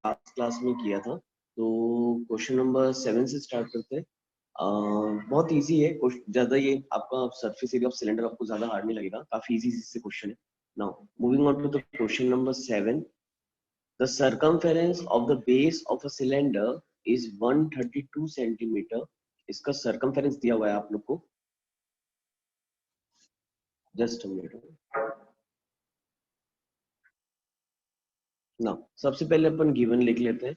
Last class में किया था। तो क्वेश्चन नंबर 7 से स्टार्ट करते हैं। बहुत इजी है, ज्यादा ये आपका सरफेस एरिया ऑफ सिलेंडर आपको ज्यादा हार्ड नहीं लगेगा, काफी इजी से क्वेश्चन है। Now moving on to the question number 7। The circumference of the base of a cylinder is 132 centimetre. इसका सर्कमफेरेंस दिया हुआ है आप लोग को। Just a minute. ना सबसे पहले अपन गिवन लिख लेते हैं।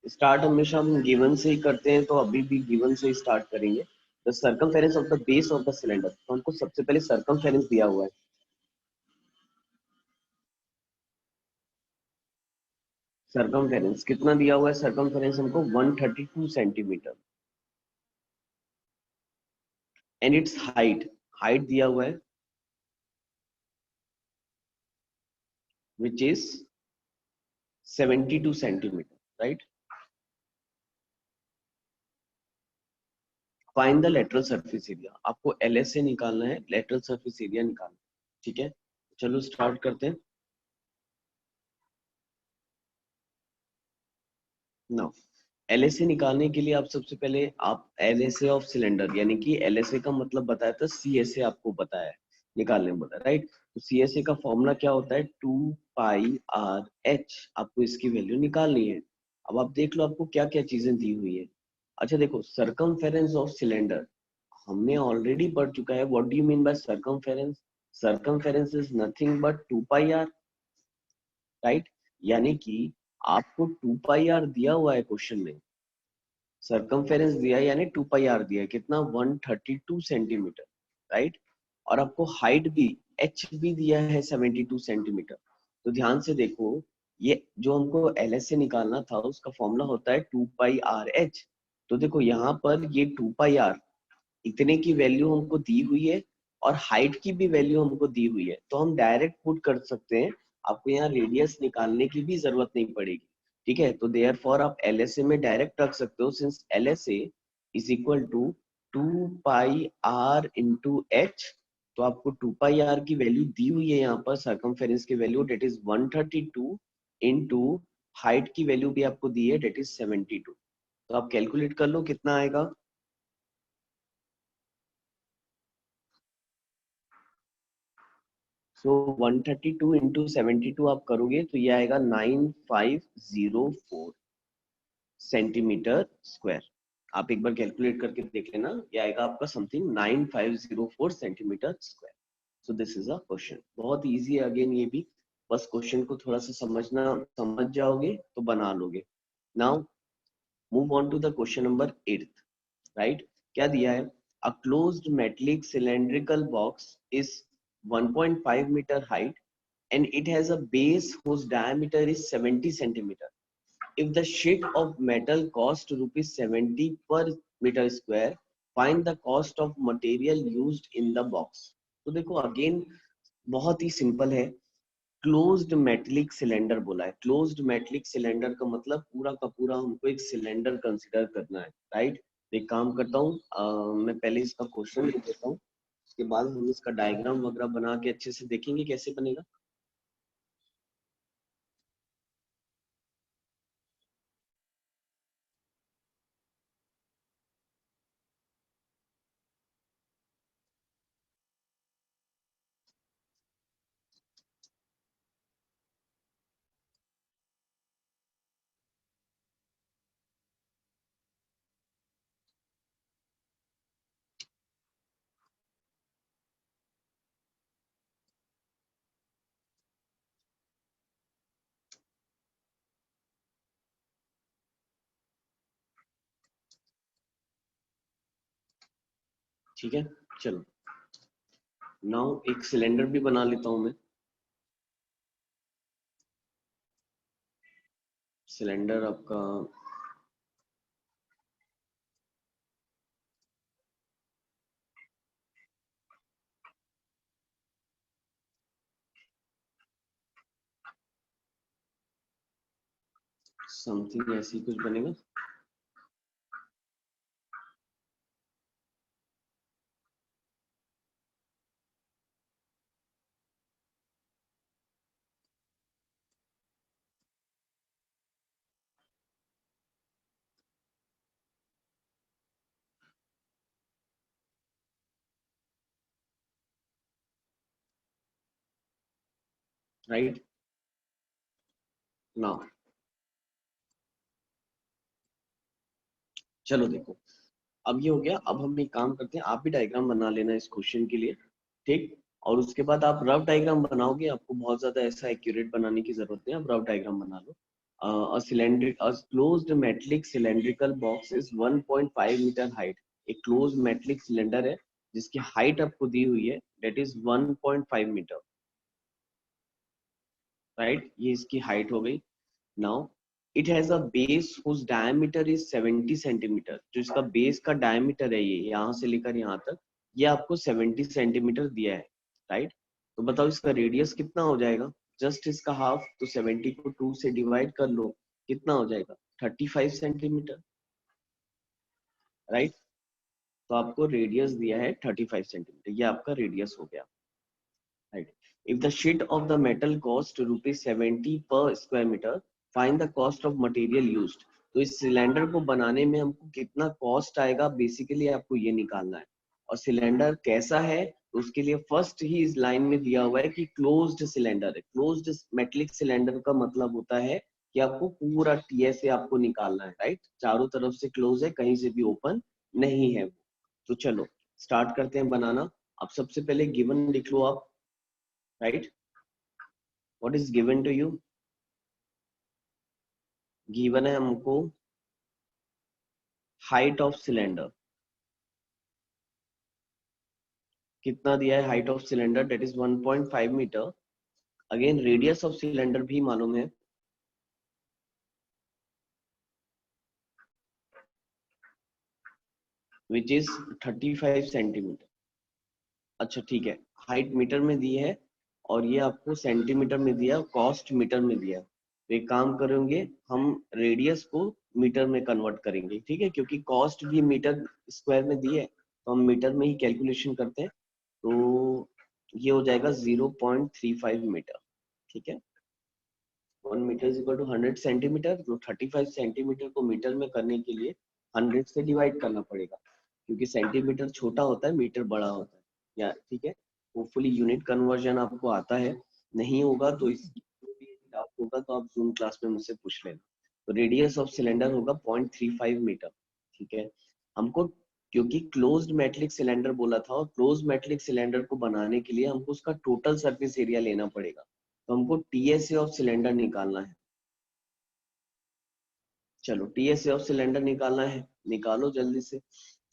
स्टार्ट हमेशा हम गिवन से ही करते हैं, तो अभी भी गिवन से ही स्टार्ट करेंगे। The circumference of the base of the cylinder, तो हमको सबसे पहले सर्कमफेरेंस दिया हुआ है। सर्कमफेरेंस कितना दिया हुआ है? सर्कमफेरेंस हमको 132 centimetre. And it's height, height दिया हुआ है which is 72 centimetre, right. Find the lateral surface area, आपको एलएस से निकालना है, लेटरल सरफेस एरिया निकालना है। ठीक है, चलो स्टार्ट करते हैं। नाउ एलएसए निकालने के लिए आप सबसे पहले आप एलएसए ऑफ सिलेंडर, यानी कि एलएसए का मतलब बताया था, सीएसए आपको बताया है, निकालने में बताया, राइट। तो सीएसए का फॉर्मूला क्या होता है? 2 पाई आर एच। आपको इसकी वैल्यू निकालनी है। अब आप देख लो आपको क्या क्या चीजें दी हुई है। अच्छा देखो, सर्कमफेरेंस ऑफ सिलेंडर हमने ऑलरेडी पढ़ चुका है। What do you mean by circumference? Circumference is nothing but 2 pi r, right. यानी कि आपको 2 पाई आर दिया हुआ है क्वेश्चन में, सर्कमफेरेंस दिया है यानी 2 पाई आर दिया है, कितना? 132 सेंटीमीटर, राइट। और आपको हाइट भी, एच भी दिया है 72 सेंटीमीटर। तो ध्यान से देखो, ये जो हमको एल एस से निकालना था उसका फॉर्मूला होता है 2 पाई आर एच। तो देखो यहाँ पर ये 2 पाई आर, इतने की वैल्यू हमको दी हुई है और हाइट की भी वैल्यू हमको दी हुई है, तो हम डायरेक्ट पुट कर सकते हैं। आपको यहाँ रेडियस निकालने की भी जरूरत नहीं पड़ेगी। ठीक है, तो देयर फॉर आप एलएसए में डायरेक्ट रख सकते हो, since LSA is equal to 2 pi r into h. तो आपको 2 पाई आर की वैल्यू दी हुई है यहाँ पर, सर्कमफेरेंस की value that is 132 into height की वैल्यू भी आपको दी है डेट इज 72। तो आप कैलकुलेट कर लो कितना आएगा। सो 132 इंटू 72 आप करोगे तो ये आएगा 9504 सेंटीमीटर स्क्वायर। आप एक बार कैलकुलेट करके देख लेना, ये आएगा आपका something 9504 centimetre square. So this is a question, बहुत इजी है अगेन ये भी। बस क्वेश्चन को थोड़ा सा समझ जाओगे तो बना लोगे। Now move on to the question number 8, right. क्या दिया है? A closed metallic cylindrical box is 1.5 meter height and it has a base whose diameter is 70 centimeter. If the sheet of metal cost rupees 70 per meter square, find the cost of material used in the box. तो देखो again बहुत ही simple है। Closed metallic cylinder बोला है। Closed metallic cylinder का मतलब पूरा का पूरा हमको एक सिलेंडर कंसिडर करना है, राइट। एक काम करता हूँ, मैं पहले इसका क्वेश्चन लिख देता हूँ, उसके बाद हम इसका डायग्राम वगैरह बना के अच्छे से देखेंगे कैसे बनेगा। ठीक है, चलो नाउ एक सिलेंडर भी बना लेता हूँ मैं। सिलेंडर आपका समथिंग ऐसी कुछ बनेगा। Right now. चलो देखो, अब ये हो गया। अब हम एक काम करते हैं, आप भी डायग्राम बना लेना इस क्वेश्चन के लिए, ठीक। और उसके बाद आप रफ डायग्राम बनाओगे, आपको बहुत ज्यादा ऐसा एक्यूरेट बनाने की जरूरत नहीं है, आप रफ डायग्राम बना लो। a closed metallic cylindrical box is 1.5 metre height. एक क्लोज मेटलिक सिलेंडर है जिसकी हाइट आपको दी हुई है, दैट इज 1.5 मीटर, राइट। ये इसकी हाइट हो गई। Now it has a base whose diameter is 70 centimetre. जो इसका बेस का डायमीटर है, ये यहाँ से लेकर यहाँ तक, ये आपको 70 सेंटीमीटर दिया है, राइट। तो बताओ इसका रेडियस कितना हो जाएगा, जस्ट इसका हाफ, तो 70 को 2 से डिवाइड कर लो, कितना हो जाएगा 35 सेंटीमीटर, राइट। तो आपको रेडियस दिया है 35 सेंटीमीटर, ये आपका रेडियस हो गया, right? If the sheet of the metal cost rupees 70 per square meter, find the cost of material used। तो इस सिलेंडर को बनाने में हमको कितना कॉस्ट आएगा, बेसिकली आपको ये निकालना है। और सिलेंडर कैसा है, तो उसके लिए फर्स्ट ही इस लाइन में दिया हुआ है कि क्लोज्ड सिलेंडर है। क्लोज्ड मेटलिक सिलेंडर का मतलब होता है कि आपको पूरा टीएसए आपको निकालना है, राइट। चारों तरफ से क्लोज है, कहीं से भी ओपन नहीं है। तो चलो स्टार्ट करते हैं बनाना। अब सबसे पहले गिवन लिख लो आप, right? What is given to you? Given है हमको हाइट ऑफ सिलेंडर, कितना दिया है height of cylinder, that is 1.5 metre. Again radius of cylinder भी मालूम है, विच इज 35 सेंटीमीटर। अच्छा ठीक है, हाइट मीटर में दी है और ये आपको सेंटीमीटर में दिया, कॉस्ट मीटर में दिया। तो एक काम करेंगे, हम रेडियस को मीटर में कन्वर्ट करेंगे, ठीक है, क्योंकि कॉस्ट भी मीटर स्क्वायर में दी है, तो हम मीटर में ही कैलकुलेशन करते हैं। तो ये हो जाएगा 0.35 मीटर, ठीक है। 1 metre is equal to 100 centimetre. तो 35 सेंटीमीटर को मीटर में करने के लिए 100 से डिवाइड करना पड़ेगा, क्योंकि सेंटीमीटर छोटा होता है, मीटर बड़ा होता है, या ठीक है। होपफुली यूनिट कन्वर्जन आपको आता है, नहीं होगा तो इस डाउट होगा तो आप जूम क्लास में मुझसे पूछ लेना। तो रेडियस ऑफ सिलेंडर होगा 0.35 मीटर, ठीक है। हमको क्योंकि क्लोज्ड मेटलिक सिलेंडर बोला था, और क्लोज्ड मेटलिक सिलेंडर को बनाने के लिए हमको उसका टोटल सरफेस एरिया लेना पड़ेगा। तो हमको टीएसए ऑफ सिलेंडर निकालना है। चलो टीएसए ऑफ सिलेंडर निकालना है, निकालो जल्दी से।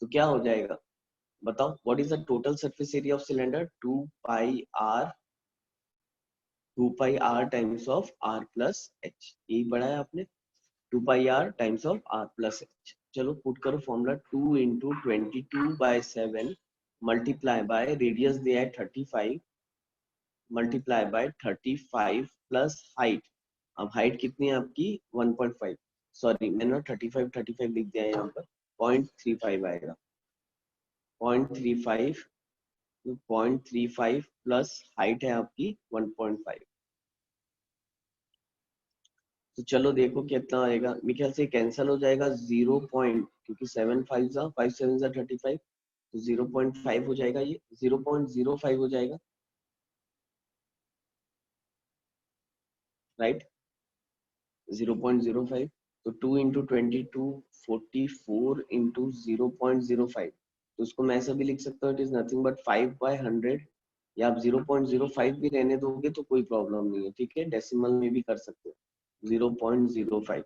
तो क्या हो जाएगा बताओ, what is the total surface area of cylinder, 2 pi r times of r plus h, यही पढ़ा है आपने, 2 pi r times of r plus h. चलो पुट करो formula, 2 into 22/7 multiply by radius दिया है 35, मल्टीप्लाई बाय 35 प्लस हाइट। अब height कितनी है आपकी 1.5, सॉरी मैंने 35 लिख दिया है यहाँ पर, 0.35 आएगा, 0.35, 0.35 प्लस हाइट है आपकी 1.5। तो चलो देखो कितना आएगा, मेरे ख्याल से कैंसिल हो जाएगा 0 पॉइंट, क्योंकि 7 5 5 7 35, तो 0.5 हो जाएगा, ये 0.05 हो जाएगा, राइट, 0.05। तो 2 into 22 44 into 0.05, तो उसको मैं ऐसा भी लिख सकता हूँ, इट इज नथिंग बट 5/100, या आप 0.05 भी रहने दोगे तो कोई प्रॉब्लम नहीं है, ठीक है, डेसिमल में भी कर सकते हो। 0.05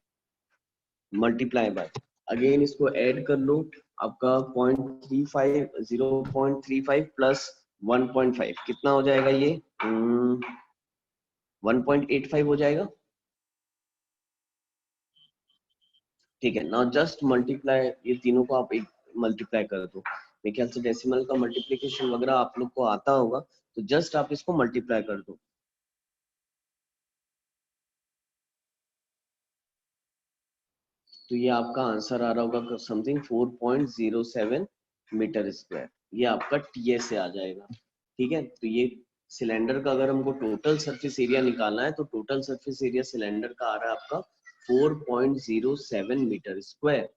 मल्टीप्लाई बाय, अगेन इसको ऐड कर लो, आपका 0.35, 0.35 प्लस 1.5 कितना हो जाएगा ये, 1.85 हो जाएगा, ठीक है। नाउ जस्ट मल्टीप्लाई, ये तीनों को आप एक मल्टीप्लाई कर दो। मेरे ख्याल से डेसिमल का मल्टीप्लिकेशन वगैरह आप लोग को आता होगा, तो जस्ट आप इसको मल्टीप्लाई कर दो। तो ये आपका आंसर आ रहा होगा समथिंग 4.07 मीटर स्क्वायर, ये आपका टीएस से आ जाएगा, ठीक है। तो ये सिलेंडर का अगर हमको टोटल सरफेस एरिया निकालना है, तो टोटल सरफेस एरिया सिलेंडर का आ रहा है आपका 4.07 मीटर स्क्वायर।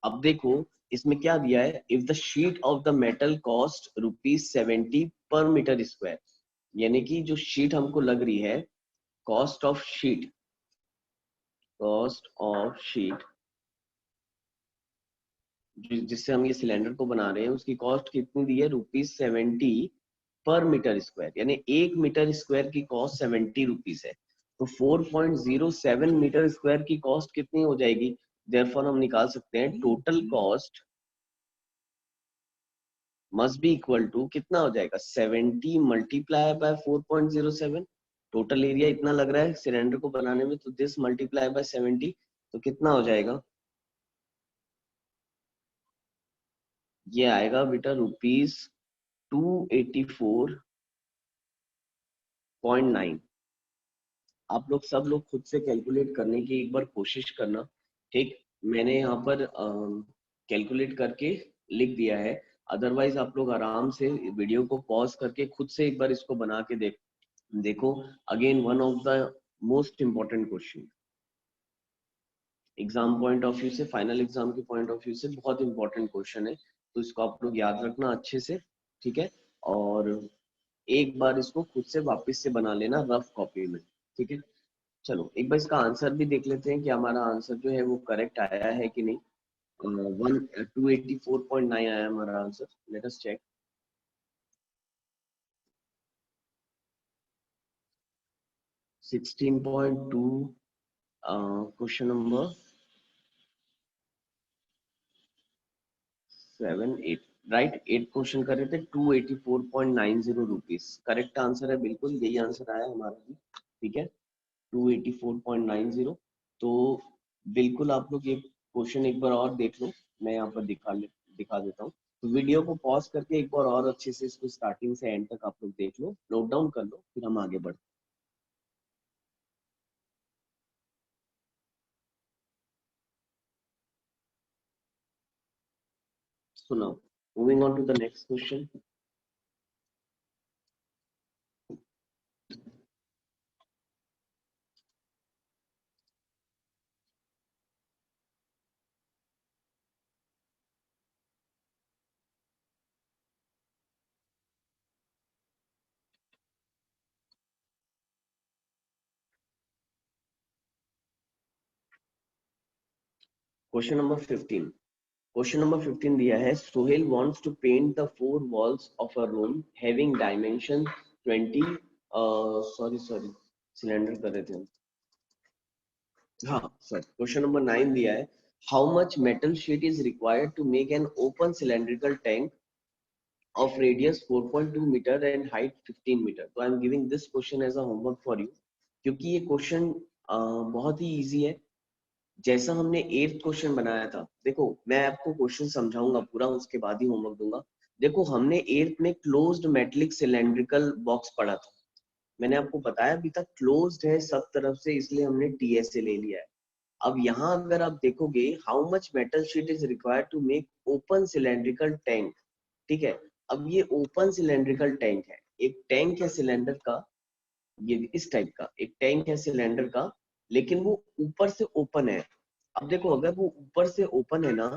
अब देखो इसमें क्या दिया है, if the sheet of the metal cost rupees 70 पर मीटर स्क्वायर, यानी कि जो शीट हमको लग रही है cost of sheet, cost of sheet जिससे हम ये सिलेंडर को बना रहे हैं, उसकी कॉस्ट कितनी दी है, ₹70 पर मीटर स्क्वायर, यानी 1 मीटर स्क्वायर की कॉस्ट 70 रुपीज है। तो 4.07 मीटर स्क्वायर की कॉस्ट कितनी हो जाएगी, देयरफॉर हम निकाल सकते हैं total cost must be equal to, कितना हो जाएगा, 70 मल्टीप्लाई बाय 4.07। टोटल एरिया इतना लग रहा है सिलेंडर को बनाने में, तो दिस मल्टीप्लाई बाय 70, तो कितना हो जाएगा, ये आएगा बेटा ₹284.9। आप लोग सब लोग खुद से कैलकुलेट करने की एक बार कोशिश करना, ठीक। मैंने यहाँ पर कैलकुलेट करके लिख दिया है, अदरवाइज आप लोग आराम से वीडियो को पॉज करके खुद से एक बार इसको बना के देखो। Again one of the most important question, exam point of view से, फाइनल एग्जाम के पॉइंट ऑफ व्यू से बहुत इंपॉर्टेंट क्वेश्चन है, तो इसको आप लोग याद रखना अच्छे से, ठीक है। और एक बार इसको खुद से वापस से बना लेना रफ कॉपी में, ठीक है। चलो एक बार इसका आंसर भी देख लेते हैं कि हमारा आंसर जो है वो करेक्ट आया है कि नहीं। 284.9 आया हमारा answer, let us check. 16.2, question number 7 8, right, 8 question कर रहे थे, 284.90 रुपीज करेक्ट आंसर है, बिल्कुल यही आंसर आया हमारा भी, ठीक है, 284.90। तो बिल्कुल आप लोग ये क्वेश्चन एक बार और देख लो, मैं यहाँ पर दिखा देता हूँ। तो वीडियो को पॉज करके एक बार और अच्छे से इसको स्टार्टिंग से एंड तक आप लोग देख लो, नोट डाउन कर लो, फिर हम आगे बढ़ते हैं। सुनो, moving on to the next question. Question number 15, question number 15 दिया है, Sohail wants to paint the four walls of a room having dimension 20, sorry sorry, cylinder कर रहे थे हम। हाँ सर, क्वेश्चन नंबर 9 दिया है, how much metal sheet is required to make an open cylindrical tank of radius 4.2 meter and height 15 meter। तो I am giving this question as a homework for you, क्योंकि ये question बहुत ही easy है, जैसा हमने eighth question बनाया था। देखो मैं आपको क्वेश्चन समझाऊंगा पूरा, उसके बाद ही होमवर्क दूंगा। देखो हमने एट्थ में क्लोज्ड मेटेलिक सिलेंड्रिकल बॉक्स पढ़ा था, मैंने आपको बताया अभी तक क्लोज्ड है सब तरफ से, इसलिए हमने टीएसए ले लिया है। अब यहाँ अगर आप देखोगे, how much metal sheet is required to make open cylindrical tank, ठीक है। अब ये ओपन सिलेंड्रिकल टैंक है, एक टैंक है सिलेंडर का, ये इस टाइप का एक टैंक है सिलेंडर का, लेकिन वो ऊपर से ओपन है। अब देखो अगर वो ऊपर से ओपन है ना,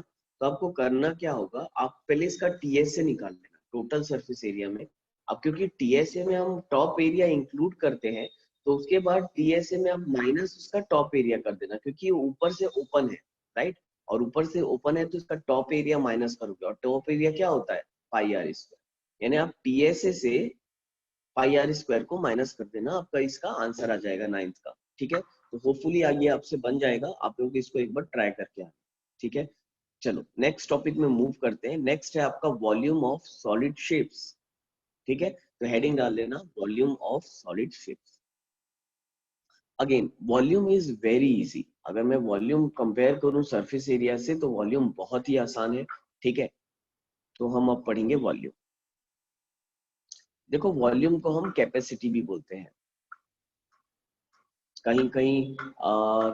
तो आपको करना क्या होगा, आप पहले इसका टीएसए निकाल लेना टोटल सरफेस एरिया में। अब क्योंकि टीएसए में हम टॉप एरिया इंक्लूड करते हैं, तो उसके बाद टीएसए में आप माइनस उसका टॉप एरिया कर देना, क्योंकि ये ऊपर से ओपन है, राइट। और ऊपर से ओपन है तो इसका टॉप एरिया माइनस करोगे, और टॉप एरिया क्या होता है, पाई आर स्क्वायर, यानी आप टीएसए से पाई आर स्क्वायर को माइनस कर देना, आपका इसका आंसर आ जाएगा नाइन्थ का, ठीक है। तो होपफुली ये आपसे बन जाएगा, आप लोग इसको एक बार ट्राई करके आना, ठीक है। चलो नेक्स्ट टॉपिक में मूव करते हैं, नेक्स्ट है आपका वॉल्यूम ऑफ सॉलिड शेप्स, ठीक है। तो हेडिंग डाल लेना volume of solid shapes. Again volume is very easy, अगर मैं वॉल्यूम कंपेयर करूं सरफेस एरिया से, तो वॉल्यूम बहुत ही आसान है, ठीक है। तो हम अब पढ़ेंगे वॉल्यूम। देखो वॉल्यूम को हम कैपेसिटी भी बोलते हैं, कहीं कहीं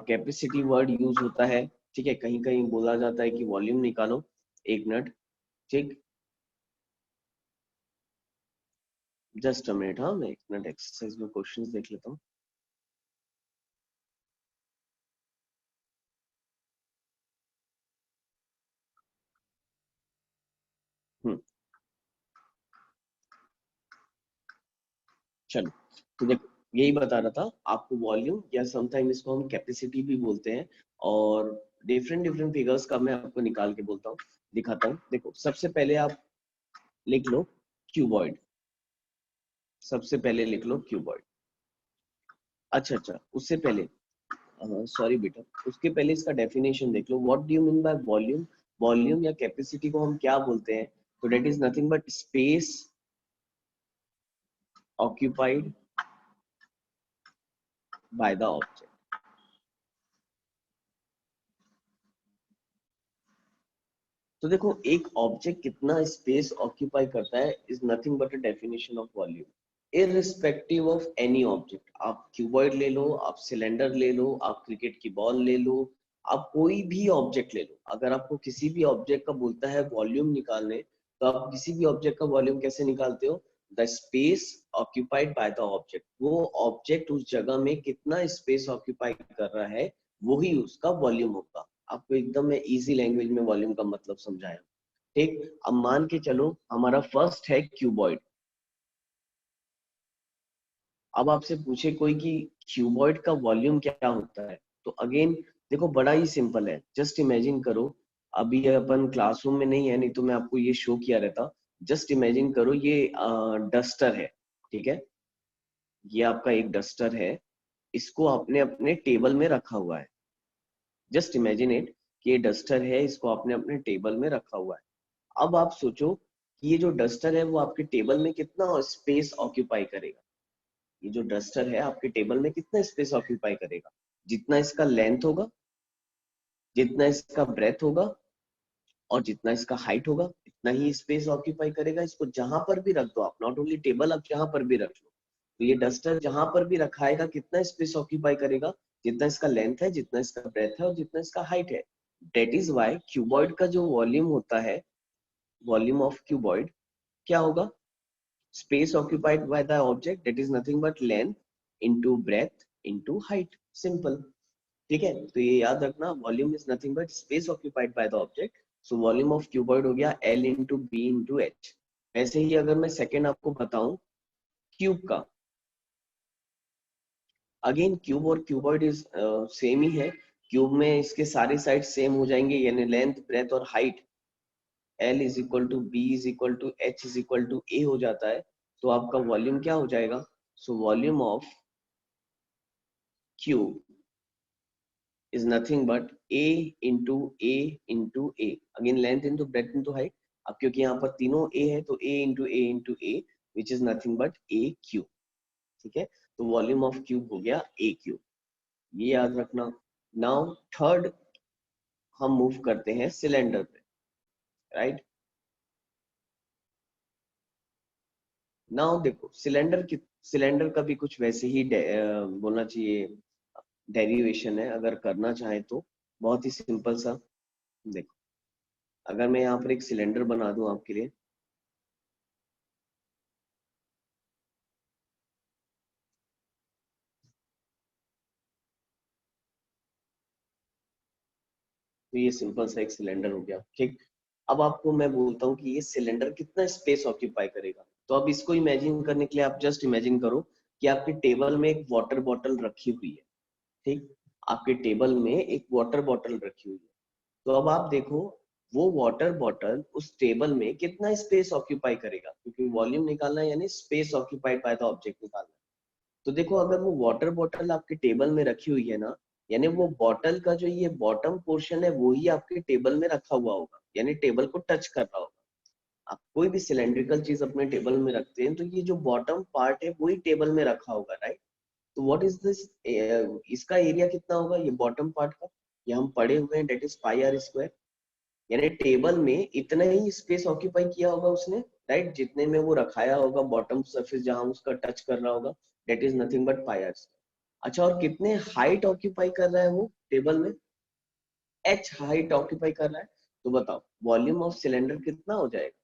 कैपेसिटी वर्ड यूज होता है, ठीक है, कहीं कहीं बोला जाता है कि वॉल्यूम निकालो, एक मिनट, ठीक, जस्ट अ मिनट, हाँ मैं एक मिनट एक्सरसाइज में क्वेश्चंस देख लेता हूँ। हम्म, चलो, तो देखो यही बता रहा था आपको, वॉल्यूम या समटाइम इसको हम कैपेसिटी भी बोलते हैं, और डिफरेंट डिफरेंट फिगर्स का मैं आपको निकाल के बोलता हूँ, दिखाता हूँ। देखो सबसे पहले आप लिख लो क्यूबॉइड, सबसे पहले लिख लो क्यूबॉइड। अच्छा अच्छा, उससे पहले सॉरी बेटा, उसके पहले इसका डेफिनेशन देख लो। What do you mean by volume? Volume या कैपेसिटी को हम क्या बोलते हैं? तो that is nothing but space occupied by the object. तो देखो एक ऑब्जेक्ट कितना स्पेस ऑक्यूपाई करता है is nothing but a definition of volume, irrespective of any object. आप क्यूबॉइड ले लो, आप सिलेंडर ले लो, आप क्रिकेट की बॉल ले लो, आप कोई भी ऑब्जेक्ट ले लो। अगर आपको किसी भी ऑब्जेक्ट का बोलता है वॉल्यूम निकालने, तो आप किसी भी ऑब्जेक्ट का वॉल्यूम कैसे निकालते हो? The space occupied by the object. वो ऑब्जेक्ट उस जगह में कितना स्पेस ऑक्यूपाई कर रहा है, वही उसका वॉल्यूम होगा। आपको एकदम मैं इजी लैंग्वेज में वॉल्यूम का मतलब समझाया। ठीक, अब मान के चलो हमारा फर्स्ट है क्यूबॉइड। अब आपसे पूछे कोई कि क्यूबॉइड का वॉल्यूम क्या होता है, तो अगेन देखो बड़ा ही सिंपल है। जस्ट इमेजिन करो, अभी अपन क्लासरूम में नहीं है, नहीं तो मैं आपको ये शो किया रहता। जस्ट इमेजिन करो ये डस्टर है, ठीक है, ये आपका एक डस्टर है, इसको आपने अपने टेबल में रखा हुआ है। जस्ट इमेजिन इट कि ये डस्टर है, इसको आपने अपने टेबल में रखा हुआ है। अब आप सोचो कि ये जो डस्टर है वो आपके टेबल में कितना स्पेस ऑक्यूपाई करेगा। ये जो डस्टर है आपके टेबल में कितना स्पेस ऑक्यूपाई करेगा? जितना इसका लेंथ होगा, जितना इसका ब्रेथ होगा, और जितना इसका हाइट होगा, इतना ही स्पेस ऑक्यूपाई करेगा। इसको जहां पर भी रख दो आप, नॉट ओनली टेबल, आप जहां पर भी रख लो, तो ये डस्टर जहां पर भी रखाएगा कितना स्पेस ऑक्यूपाई करेगा? जितना इसका लेंथ है, जितना इसका ब्रेथ है, और जितना इसका हाइट है। डेट इज वाई क्यूबॉइड का जो वॉल्यूम होता है, वॉल्यूम ऑफ क्यूबॉइड क्या होगा? Space occupied by the object, that is nothing but length into breadth into height, simple. ठीक है, तो ये याद रखना, volume is nothing but space occupied by the object. So volume of cuboid हो गया L into B into H. ऐसे ही अगर मैं सेकेंड आपको बताऊं क्यूब का, अगेन क्यूब और क्यूबॉइड इज सेम ही है। क्यूब में इसके सारे साइड सेम हो जाएंगे, यानी लेंथ ब्रेथ और height L is equal to B is equal to H is equal to A हो जाता है। तो आपका वॉल्यूम क्या हो जाएगा? So volume of cube is nothing but a into a into a, again length into breadth into height। अब क्योंकि यहाँ पर तीनों a है तो a into a into a which is nothing but a cube। ठीक है, तो वॉल्यूम ऑफ क्यूब हो गया a क्यूब, ये याद रखना। नाउ थर्ड हम मूव करते हैं सिलेंडर पे, राइट। नाउ देखो सिलेंडर की, सिलेंडर का भी कुछ वैसे ही बोलना चाहिए, डेरिवेशन है, अगर करना चाहे तो बहुत ही सिंपल सा। देखो अगर मैं यहाँ पर एक सिलेंडर बना दूं आपके लिए, तो ये सिंपल सा एक सिलेंडर हो गया, ठीक। अब आपको मैं बोलता हूँ कि ये सिलेंडर कितना स्पेस ऑक्यूपाई करेगा। तो अब इसको इमेजिन करने के लिए आप जस्ट इमेजिन करो कि आपके टेबल में एक वाटर बॉटल रखी हुई है, ठीक। आपके टेबल में एक वाटर बॉटल रखी हुई है। तो अब आप देखो वो वाटर बॉटल उस टेबल में कितना स्पेस ऑक्यूपाई करेगा, क्योंकि वॉल्यूम निकालना है यानी space occupied by the object निकालना है। तो देखो अगर वो वाटर बॉटल आपके टेबल में रखी हुई है ना, यानी वो बॉटल का जो ये बॉटम पोर्शन है वो ही आपके टेबल में रखा हुआ होगा, यानी टेबल को टच कर रहा होगा। आप कोई भी सिलेंड्रिकल चीज अपने टेबल में रखते हैं तो ये जो बॉटम पार्ट है वही टेबल में रखा होगा, राइट। तो व्हाट इज दिस, इसका एरिया कितना होगा ये बॉटम पार्ट का? ये हम पढ़े हुए हैं, that is pi r square. यानी टेबल में इतना ही स्पेस ऑक्यूपाई किया होगा उसने, राइट, जितने में वो रखाया होगा बॉटम सरफेस जहां उसका टच कर रहा होगा, that is nothing but pi r. अच्छा, और कितने हाइट ऑक्यूपाई कर रहा है वो टेबल में? एच हाइट ऑक्यूपाई कर रहा है। तो बताओ वॉल्यूम ऑफ सिलेंडर कितना हो जाएगा?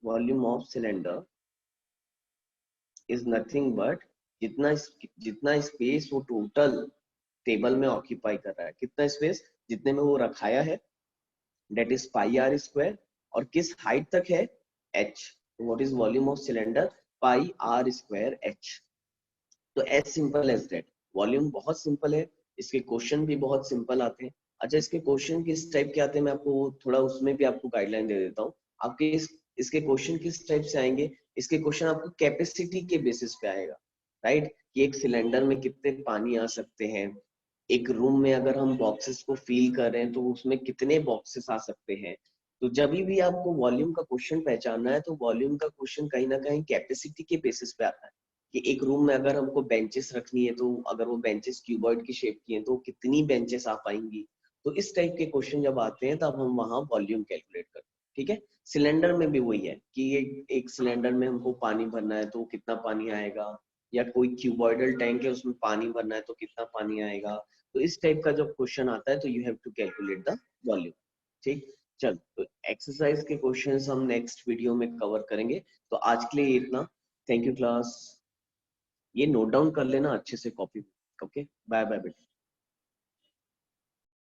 Volume of cylinder is nothing but जितना जितना स्पेस वो टोटल टेबल में ऑक्यूपाई कर रहा है, कितना स्पेस जितने में वो रखाया है, that is pi r square. और किस हाइट तक है? H. What is volume of cylinder? Pi r square H. तो as simple as that, volume बहुत सिंपल है, इसके क्वेश्चन भी बहुत सिंपल आते हैं। अच्छा, इसके क्वेश्चन किस टाइप के आते हैं, मैं आपको थोड़ा उसमें भी आपको गाइडलाइन दे देता हूँ। आपके इसके क्वेश्चन किस टाइप से आएंगे, इसके क्वेश्चन आपको कैपेसिटी के बेसिस पे आएगा, राइट, कि एक सिलेंडर में कितने पानी आ सकते हैं, एक रूम में अगर हम बॉक्सेस को फिल कर रहे हैं तो उसमें कितने बॉक्सेस आ सकते हैं। तो जब भी आपको वॉल्यूम का क्वेश्चन पहचानना है तो वॉल्यूम का क्वेश्चन कहीं ना कहीं कैपेसिटी के बेसिस पे आता है, कि एक रूम में अगर हमको बेंचेस रखनी है तो अगर वो बेंचेस क्यूबॉइड की शेप की हैं तो कितनी बेंचेस आ पाएंगी। तो इस टाइप के क्वेश्चन जब आते हैं तब हम वहाँ वॉल्यूम कैलकुलेट करते हैं। ठीक है, सिलेंडर में भी वही है कि एक सिलेंडर में हमको पानी भरना है तो कितना पानी आएगा, या कोई क्यूबॉइडल टैंक है उसमें पानी भरना है तो कितना पानी आएगा। तो इस टाइप का जब क्वेश्चन आता है तो you have to calculate the volume. ठीक, चल तो एक्सरसाइज के क्वेश्चंस हम नेक्स्ट वीडियो में कवर करेंगे। तो आज के लिए इतना। Thank you class. ये नोट डाउन कर लेना अच्छे से कॉपी। ओके, बाय बाय बेटा।